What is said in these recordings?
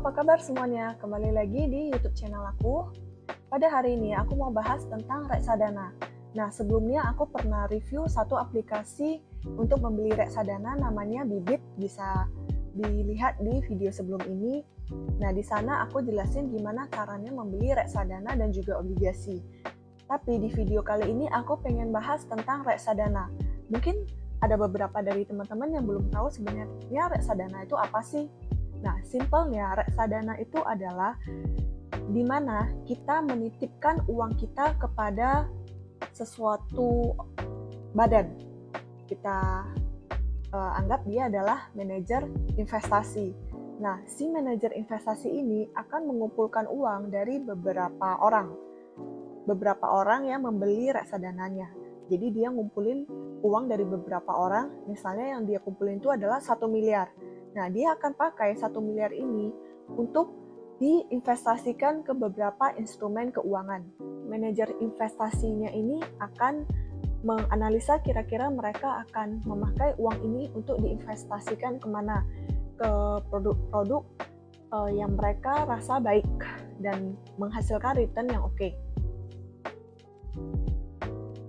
apa kabar semuanya? Kembali lagi di YouTube channel aku. Pada hari ini aku mau bahas tentang reksadana. Nah, sebelumnya aku pernah review satu aplikasi untuk membeli reksadana namanya Bibit, bisa dilihat di video sebelum ini. Nah, di sana aku jelasin gimana caranya membeli reksadana dan juga obligasi. Tapi di video kali ini aku pengen bahas tentang reksadana. Mungkin ada beberapa dari teman-teman yang belum tahu sebenarnya reksadana itu apa sih? Nah, simpelnya reksadana itu adalah di mana kita menitipkan uang kita kepada sesuatu badan. Kita anggap dia adalah manajer investasi. Nah, si manajer investasi ini akan mengumpulkan uang dari beberapa orang. Beberapa orang yang membeli reksadananya. Jadi dia ngumpulin uang dari beberapa orang, misalnya yang dia kumpulin itu adalah 1 miliar. Nah, dia akan pakai 1 miliar ini untuk diinvestasikan ke beberapa instrumen keuangan. Manajer investasinya ini akan menganalisa kira-kira mereka akan memakai uang ini untuk diinvestasikan kemana, ke produk-produk yang mereka rasa baik dan menghasilkan return yang oke.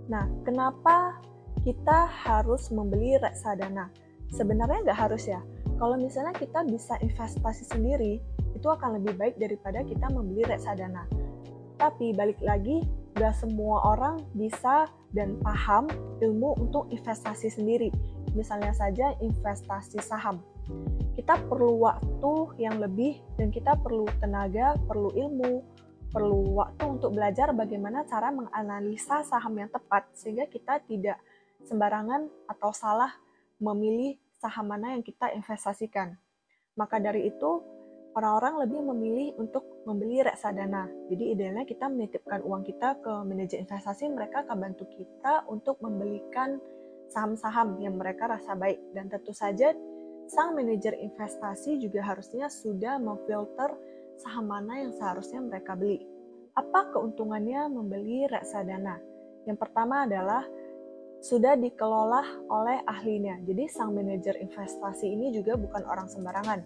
Nah, kenapa kita harus membeli reksadana? Sebenarnya nggak harus ya. Kalau misalnya kita bisa investasi sendiri, itu akan lebih baik daripada kita membeli reksadana. Tapi balik lagi, nggak semua orang bisa dan paham ilmu untuk investasi sendiri. Misalnya saja investasi saham. Kita perlu waktu yang lebih dan kita perlu tenaga, perlu ilmu, perlu waktu untuk belajar bagaimana cara menganalisa saham yang tepat sehingga kita tidak sembarangan atau salah memilih saham mana yang kita investasikan. Maka dari itu, orang-orang lebih memilih untuk membeli reksadana. Jadi idealnya kita menitipkan uang kita ke manajer investasi, mereka akan bantu kita untuk membelikan saham-saham yang mereka rasa baik. Dan tentu saja, sang manajer investasi juga harusnya sudah memfilter saham mana yang seharusnya mereka beli. Apa keuntungannya membeli reksadana? Yang pertama adalah sudah dikelola oleh ahlinya. Jadi sang manajer investasi ini juga bukan orang sembarangan.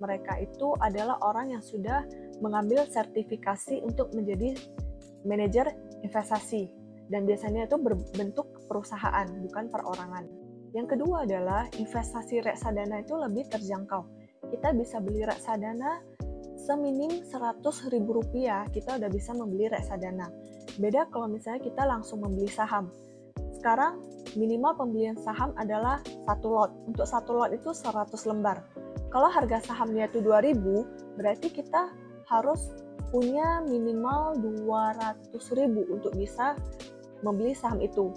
Mereka itu adalah orang yang sudah mengambil sertifikasi untuk menjadi manajer investasi. Dan biasanya itu berbentuk perusahaan, bukan perorangan. Yang kedua adalah investasi reksadana itu lebih terjangkau. Kita bisa beli reksadana seminim Rp100.000, kita udah bisa membeli reksadana. Beda kalau misalnya kita langsung membeli saham. Sekarang minimal pembelian saham adalah 1 lot. Untuk 1 lot itu 100 lembar. Kalau harga sahamnya itu 2.000, berarti kita harus punya minimal 200.000 untuk bisa membeli saham itu.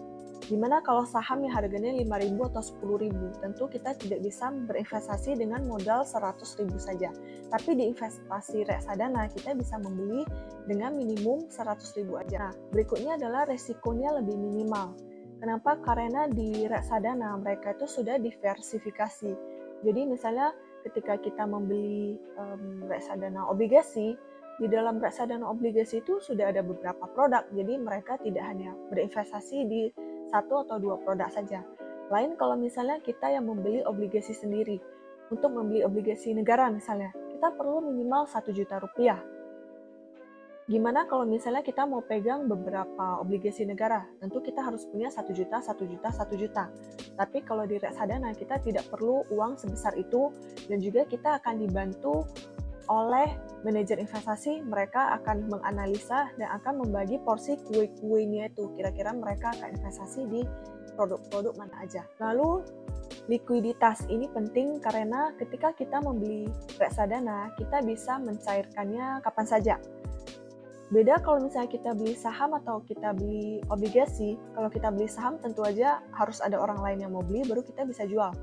Dimana kalau saham yang harganya 5.000 atau 10.000, tentu kita tidak bisa berinvestasi dengan modal 100.000 saja. Tapi di investasi reksadana kita bisa membeli dengan minimum 100.000 aja. Nah, berikutnya adalah resikonya lebih minimal. Kenapa? Karena di reksadana mereka itu sudah diversifikasi. Jadi misalnya ketika kita membeli reksadana obligasi, di dalam reksadana obligasi itu sudah ada beberapa produk. Jadi mereka tidak hanya berinvestasi di 1 atau 2 produk saja. Lain kalau misalnya kita yang membeli obligasi sendiri. Untuk membeli obligasi negara misalnya, kita perlu minimal Rp1.000.000. Gimana kalau misalnya kita mau pegang beberapa obligasi negara? Tentu kita harus punya 1 juta, 1 juta, 1 juta. Tapi kalau di reksadana kita tidak perlu uang sebesar itu dan juga kita akan dibantu oleh manajer investasi. Mereka akan menganalisa dan akan membagi porsi kue-kuenya itu. Kira-kira mereka akan investasi di produk-produk mana aja. Lalu likuiditas ini penting karena ketika kita membeli reksadana, kita bisa mencairkannya kapan saja. Beda kalau misalnya kita beli saham atau kita beli obligasi. Kalau kita beli saham tentu aja harus ada orang lain yang mau beli baru kita bisa jual.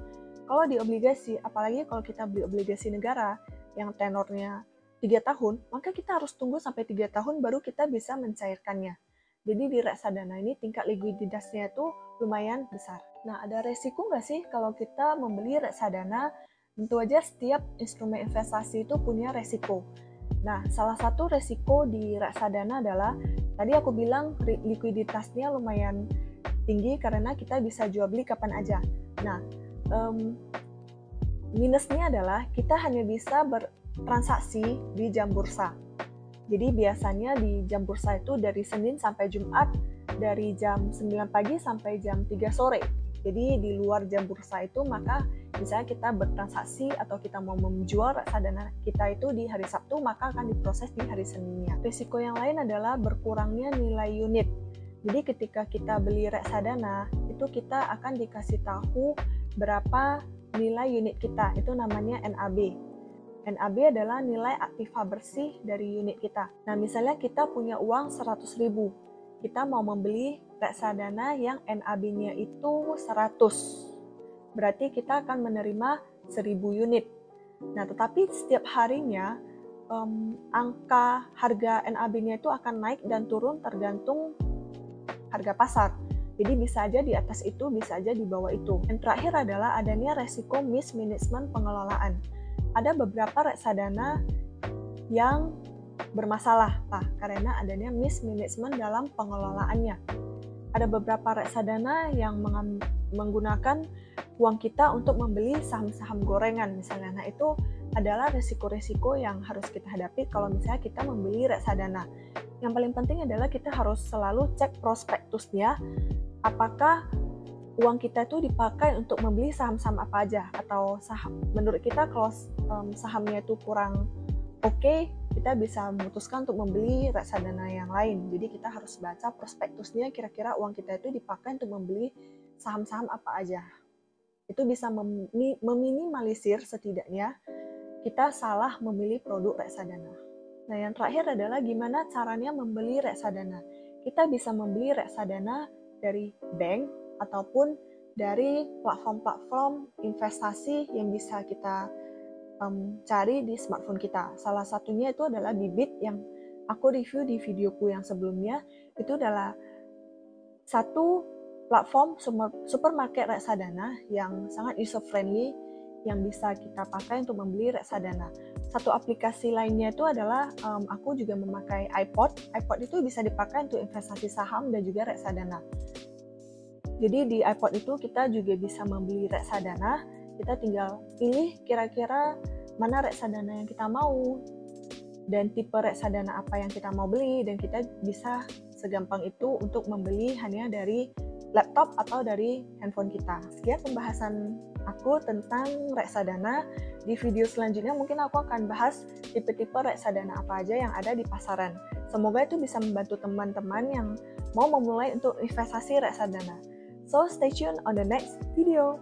Kalau di obligasi, apalagi kalau kita beli obligasi negara yang tenornya 3 tahun, maka kita harus tunggu sampai 3 tahun baru kita bisa mencairkannya. Jadi di reksadana ini tingkat likuiditasnya itu lumayan besar. Nah, ada resiko nggak sih kalau kita membeli reksadana? Tentu aja setiap instrumen investasi itu punya resiko. Nah, salah satu resiko di reksadana adalah, tadi aku bilang likuiditasnya lumayan tinggi karena kita bisa jual beli kapan aja. Nah, minusnya adalah kita hanya bisa transaksi di jam bursa. Jadi biasanya di jam bursa itu dari Senin sampai Jumat, dari jam 9 pagi sampai jam 3 sore. Jadi di luar jam bursa itu maka misalnya kita bertransaksi atau kita mau menjual reksadana kita itu di hari Sabtu, maka akan diproses di hari Seninnya. Risiko yang lain adalah berkurangnya nilai unit. Jadi ketika kita beli reksadana, itu kita akan dikasih tahu berapa nilai unit kita, itu namanya NAB. NAB adalah nilai aktiva bersih dari unit kita. Nah, misalnya kita punya uang 100.000, kita mau membeli reksadana yang NAB-nya itu 100. Berarti kita akan menerima 1.000 unit. Nah, tetapi setiap harinya angka harga NAB-nya itu akan naik dan turun tergantung harga pasar. Jadi bisa aja di atas itu, bisa aja di bawah itu. Yang terakhir adalah adanya resiko mismanagement pengelolaan. Ada beberapa reksadana yang bermasalah karena adanya mismanagement dalam pengelolaannya. Ada beberapa reksadana yang menggunakan uang kita untuk membeli saham-saham gorengan misalnya. Nah, itu adalah risiko-risiko yang harus kita hadapi kalau misalnya kita membeli reksadana. Yang paling penting adalah kita harus selalu cek prospektusnya, apakah uang kita itu dipakai untuk membeli saham-saham apa aja, atau saham menurut kita kalau sahamnya itu kurang oke, kita bisa memutuskan untuk membeli reksadana yang lain. Jadi kita harus baca prospektusnya, kira-kira uang kita itu dipakai untuk membeli saham-saham apa aja. Itu bisa meminimalisir setidaknya kita salah memilih produk reksadana. Nah, yang terakhir adalah gimana caranya membeli reksadana. Kita bisa membeli reksadana dari bank ataupun dari platform-platform investasi yang bisa kita cari di smartphone kita. Salah satunya itu adalah Bibit yang aku review di videoku yang sebelumnya. Itu adalah satu platform supermarket reksadana yang sangat user-friendly yang bisa kita pakai untuk membeli reksadana. Satu aplikasi lainnya itu adalah aku juga memakai iPod. iPod itu bisa dipakai untuk investasi saham dan juga reksadana. Jadi di iPod itu kita juga bisa membeli reksadana, kita tinggal pilih kira-kira mana reksadana yang kita mau dan tipe reksadana apa yang kita mau beli, dan kita bisa segampang itu untuk membeli hanya dari laptop atau dari handphone kita. Sekian pembahasan aku tentang reksadana. Di video selanjutnya mungkin aku akan bahas tipe-tipe reksadana apa aja yang ada di pasaran. Semoga itu bisa membantu teman-teman yang mau memulai untuk investasi reksadana. So stay tuned on the next video.